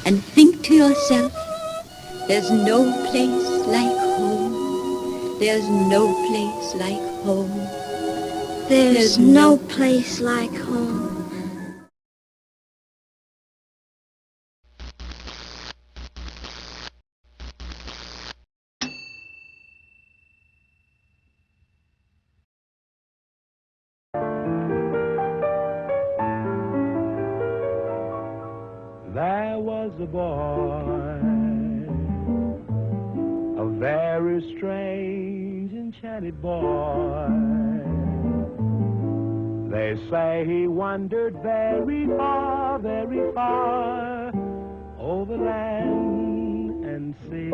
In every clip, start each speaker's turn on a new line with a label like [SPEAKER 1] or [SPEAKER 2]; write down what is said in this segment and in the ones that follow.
[SPEAKER 1] and think to yourself, there's no place like home. There's no place like home.
[SPEAKER 2] There's no place like home.
[SPEAKER 3] There was a boy, a very strange, enchanted boy. They say he wandered very far, over land and sea.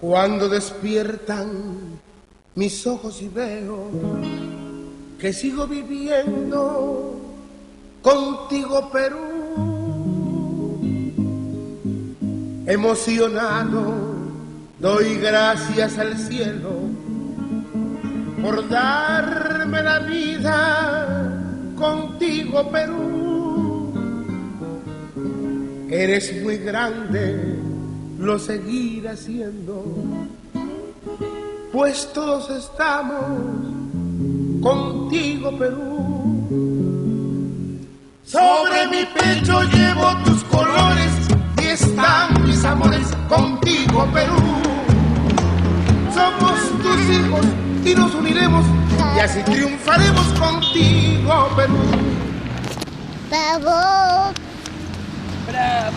[SPEAKER 4] Cuando despiertan mis ojos y veo que sigo viviendo contigo, Perú, emocionado doy gracias al cielo por darme la vida contigo, Perú. Eres muy grande, lo seguiré haciendo, pues todos estamos contigo, Perú. Sobre mi pecho llevo tus colores y están mis amores contigo, Perú. Somos tus hijos y nos uniremos y así triunfaremos contigo, Perú.
[SPEAKER 2] Bravo.
[SPEAKER 5] Bravo.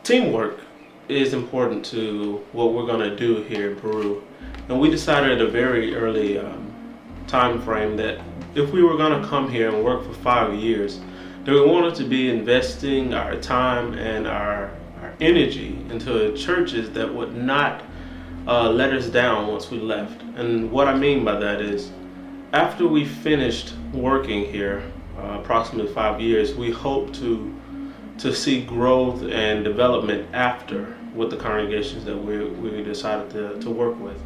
[SPEAKER 6] Teamwork is important to what we're going to do here in Peru. And we decided at a very early time frame that if we were going to come here and work for 5 years, that we wanted to be investing our time and our energy into churches that would not let us down once we left. And what I mean by that is, after we finished working here, approximately 5 years, we hope to see growth and development after with the congregations that we decided to work with.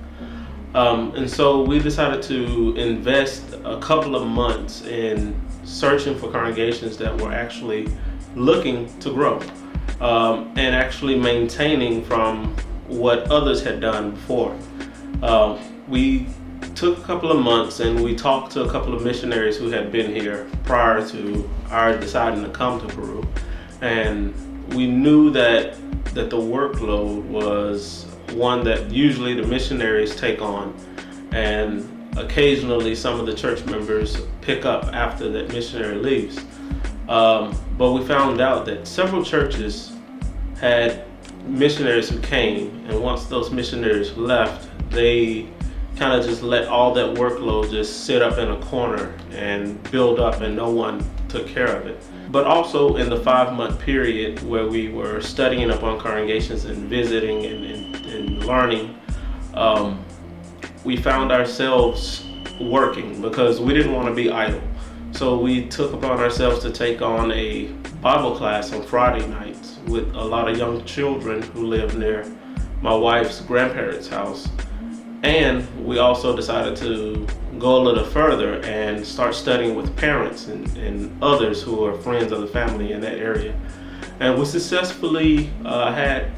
[SPEAKER 6] And so we decided to invest a couple of months in searching for congregations that were actually looking to grow and actually maintaining from what others had done before. We took a couple of months and we talked to a couple of missionaries who had been here prior to our deciding to come to Peru. And we knew that the workload was one that usually the missionaries take on, and occasionally some of the church members pick up after that missionary leaves. But we found out that several churches had missionaries who came, and once those missionaries left, they kind of just let all that workload just sit up in a corner and build up, and no one took care of it. But also in the 5-month period where we were studying up on congregations and visiting and learning, we found ourselves working because we didn't want to be idle. So we took upon ourselves to take on a Bible class on Friday nights with a lot of young children who live near my wife's grandparents' house. And we also decided to go a little further and start studying with parents and others who are friends of the family in that area. And we successfully had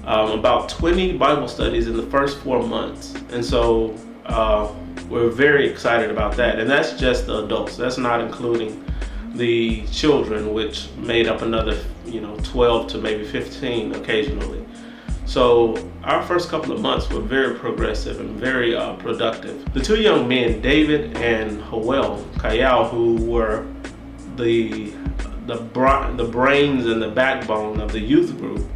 [SPEAKER 6] about 20 Bible studies in the first 4 months. And so we're very excited about that. And that's just the adults. That's not including the children, which made up another 12 to maybe 15 occasionally. So our first couple of months were very progressive and very productive. The two young men, David and Joel Callao, who were the brains and the backbone of the youth group,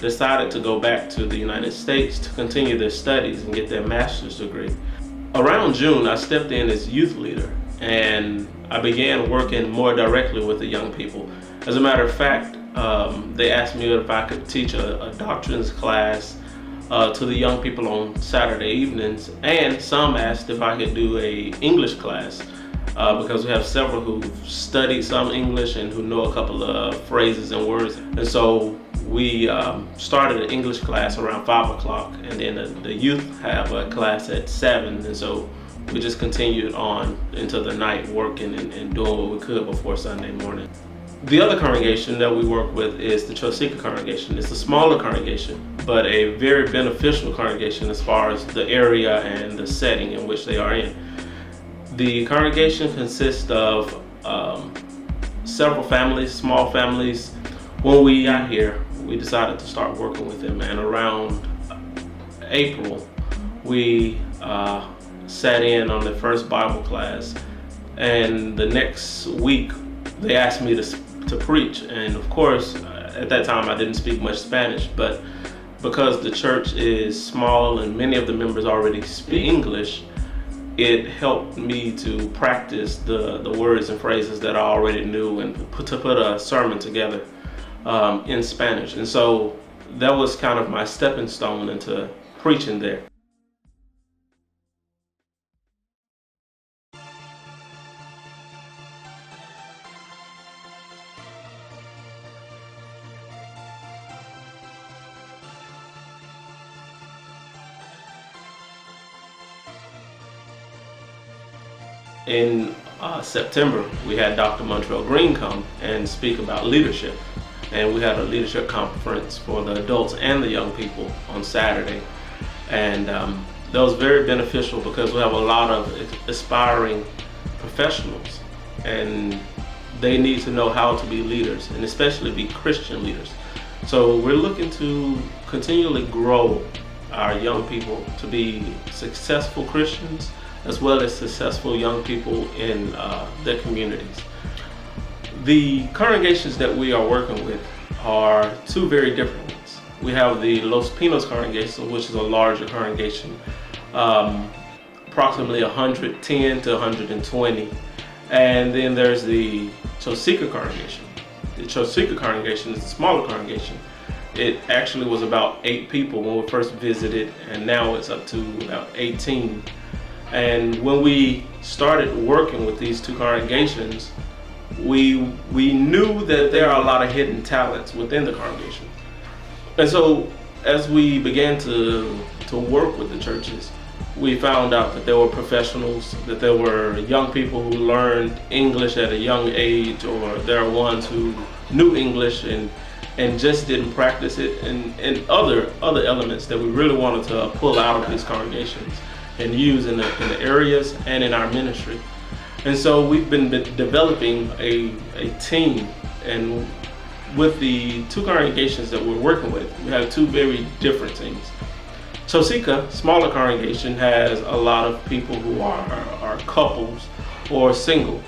[SPEAKER 6] decided to go back to the United States to continue their studies and get their master's degree. Around June, I stepped in as youth leader, and I began working more directly with the young people. As a matter of fact, they asked me if I could teach a doctrines class to the young people on Saturday evenings, and some asked if I could do a English class because we have several who've studied some English and who know a couple of phrases and words. And so we started an English class around 5 o'clock, and then the youth have a class at 7, and so we just continued on into the night working and doing what we could before Sunday morning. The other congregation that we work with is the Chosica congregation. It's a smaller congregation, but a very beneficial congregation as far as the area and the setting in which they are in. The congregation consists of several families, small families. When we got here, we decided to start working with them, and around April, we sat in on the first Bible class, and the next week they asked me to preach. And of course, at that time I didn't speak much Spanish, but because the church is small and many of the members already speak English, it helped me to practice the words and phrases that I already knew and to put a sermon together in Spanish. And so that was kind of my stepping stone into preaching there. in September, we had Dr. Montreal Green come and speak about leadership. And we had a leadership conference for the adults and the young people on Saturday. And that was very beneficial because we have a lot of aspiring professionals, and they need to know how to be leaders, and especially be Christian leaders. So we're looking to continually grow our young people to be successful Christians, as well as successful young people in their communities. The congregations that we are working with are two very different ones. We have the Los Pinos congregation, which is a larger congregation, approximately 110 to 120. And then there's the Chosica congregation. The Chosica congregation is a smaller congregation. It actually was about 8 people when we first visited, and now it's up to about 18. And when we started working with these two congregations, we knew that there are a lot of hidden talents within the congregation. And so as we began to work with the churches, we found out that there were professionals, that there were young people who learned English at a young age, or there are ones who knew English and just didn't practice it, and other elements that we really wanted to pull out of these congregations and use in the areas and in our ministry. And so we've been developing a team, and with the two congregations that we're working with, we have two very different teams. Chosica, smaller congregation, has a lot of people who are couples or single.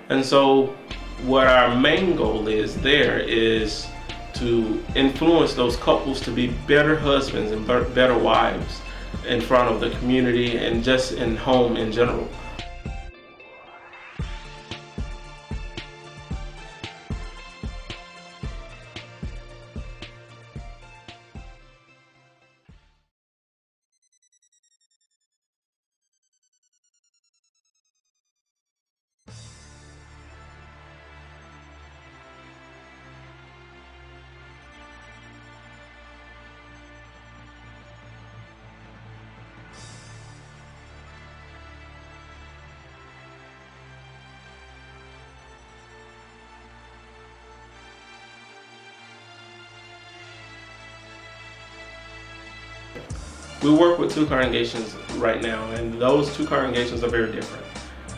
[SPEAKER 6] And so what our main goal is there is to influence those couples to be better husbands and better wives in front of the community and just in home in general. We work with two congregations right now, and those two congregations are very different.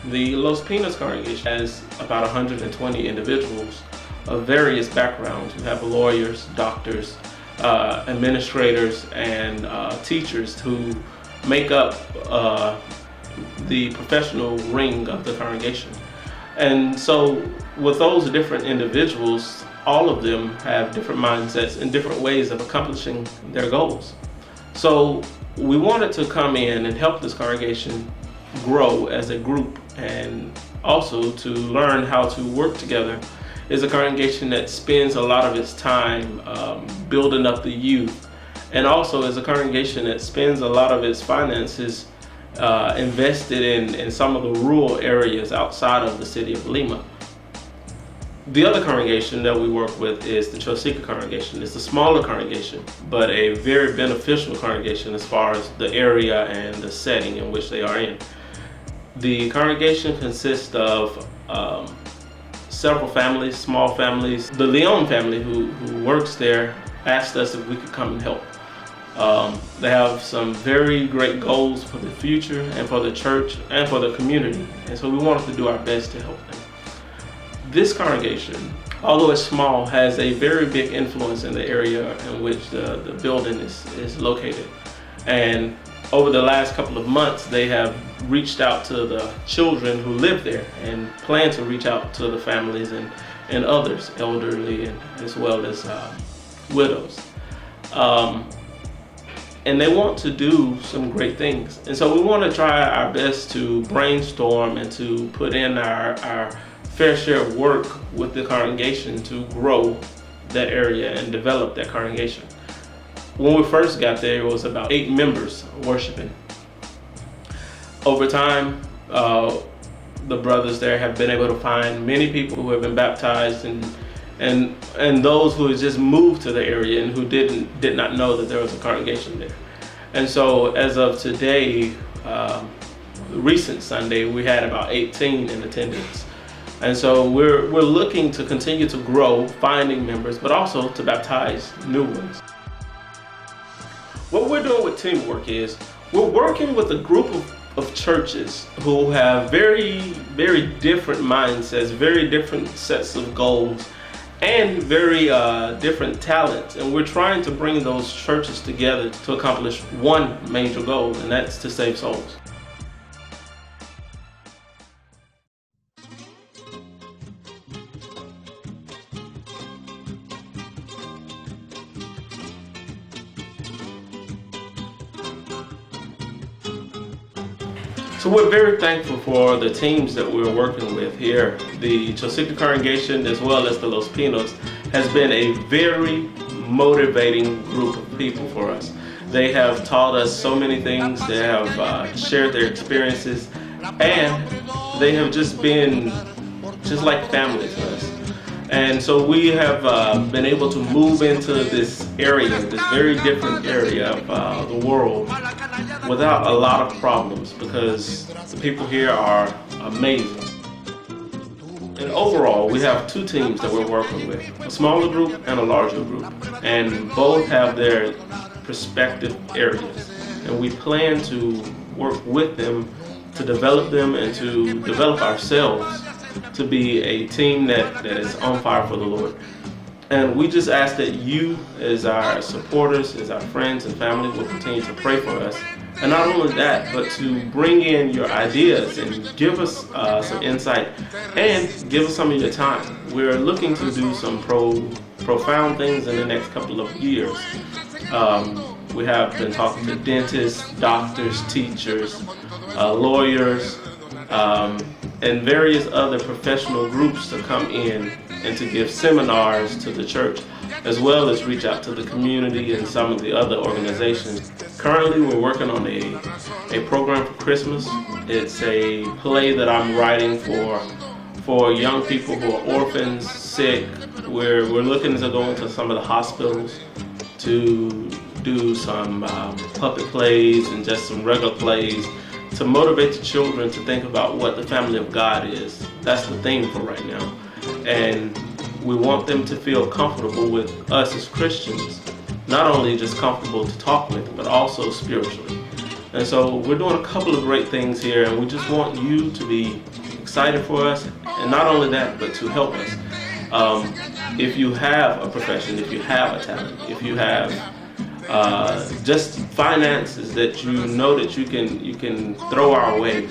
[SPEAKER 6] The Los Pinos congregation has about 120 individuals of various backgrounds. We have lawyers, doctors, administrators, and teachers who make up the professional ring of the congregation. And so with those different individuals, all of them have different mindsets and different ways of accomplishing their goals. So we wanted to come in and help this congregation grow as a group, and also to learn how to work together. It's a congregation that spends a lot of its time building up the youth, and also is a congregation that spends a lot of its finances invested in some of the rural areas outside of the city of Lima. The other congregation that we work with is the Chosica congregation. It's a smaller congregation, but a very beneficial congregation as far as the area and the setting in which they are in. The congregation consists of several families, small families. The Leon family who works there asked us if we could come and help. They have some very great goals for the future and for the church and for the community, and so we wanted to do our best to help them. This congregation, although it's small, has a very big influence in the area in which the building is located. And over the last couple of months, they have reached out to the children who live there and plan to reach out to the families and others, elderly and as well as widows. And they want to do some great things. And so we want to try our best to brainstorm and to put in our fair share of work with the congregation to grow that area and develop that congregation. When we first got there, it was about 8 members worshiping. Over time, the brothers there have been able to find many people who have been baptized and those who had just moved to the area and who did not know that there was a congregation there. And so as of today, recent Sunday, we had about 18 in attendance. And so we're looking to continue to grow, finding members, but also to baptize new ones. What we're doing with Teamwork is we're working with a group of churches who have very, very different mindsets, very different sets of goals, and very different talents. And we're trying to bring those churches together to accomplish one major goal, and that's to save souls. So we're very thankful for the teams that we're working with here. The Chosita congregation, as well as the Los Pinos, has been a very motivating group of people for us. They have taught us so many things. They have shared their experiences, and they have just been just like family to us. And so we have been able to move into this area, this very different area of the world, without a lot of problems, because the people here are amazing. And overall, we have two teams that we're working with, a smaller group and a larger group, and both have their respective areas. And we plan to work with them to develop them and to develop ourselves to be a team that is on fire for the Lord. And we just ask that you, as our supporters, as our friends and family, will continue to pray for us. And not only that, but to bring in your ideas and give us some insight and give us some of your time. We're looking to do some profound things in the next couple of years. We have been talking to dentists, doctors, teachers, lawyers, and various other professional groups to come in and to give seminars to the church, as well as reach out to the community and some of the other organizations. Currently, we're working on a program for Christmas. It's a play that I'm writing for young people who are orphans, sick. We're looking to go into some of the hospitals to do some puppet plays and just some regular plays to motivate the children to think about what the family of God is. That's the theme for right now. And we want them to feel comfortable with us as Christians, not only just comfortable to talk with, but also spiritually. And so we're doing a couple of great things here, and we just want you to be excited for us, and not only that, but to help us. If you have a profession, if you have a talent, if you have just finances that you know that you can throw our way,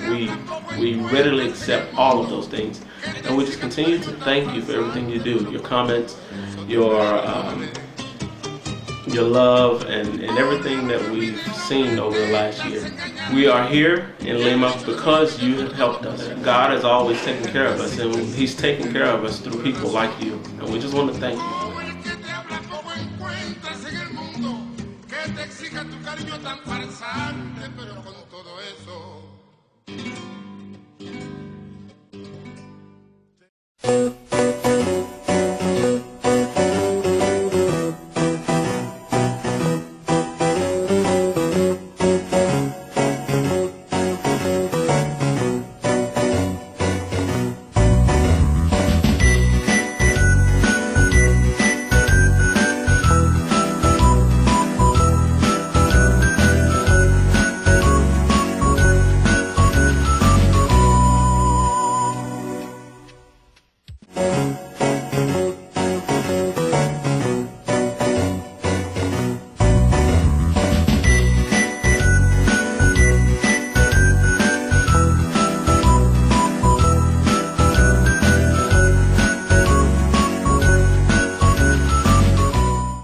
[SPEAKER 6] we readily accept all of those things. And we just continue to thank you for everything you do, your comments, your love, and everything that we've seen over the last year. We are here in Lima because you have helped us. God has always taken care of us, and He's taken care of us through people like you. And we just want to thank you.
[SPEAKER 4] Te exija tu cariño tan farsante, pero con todo eso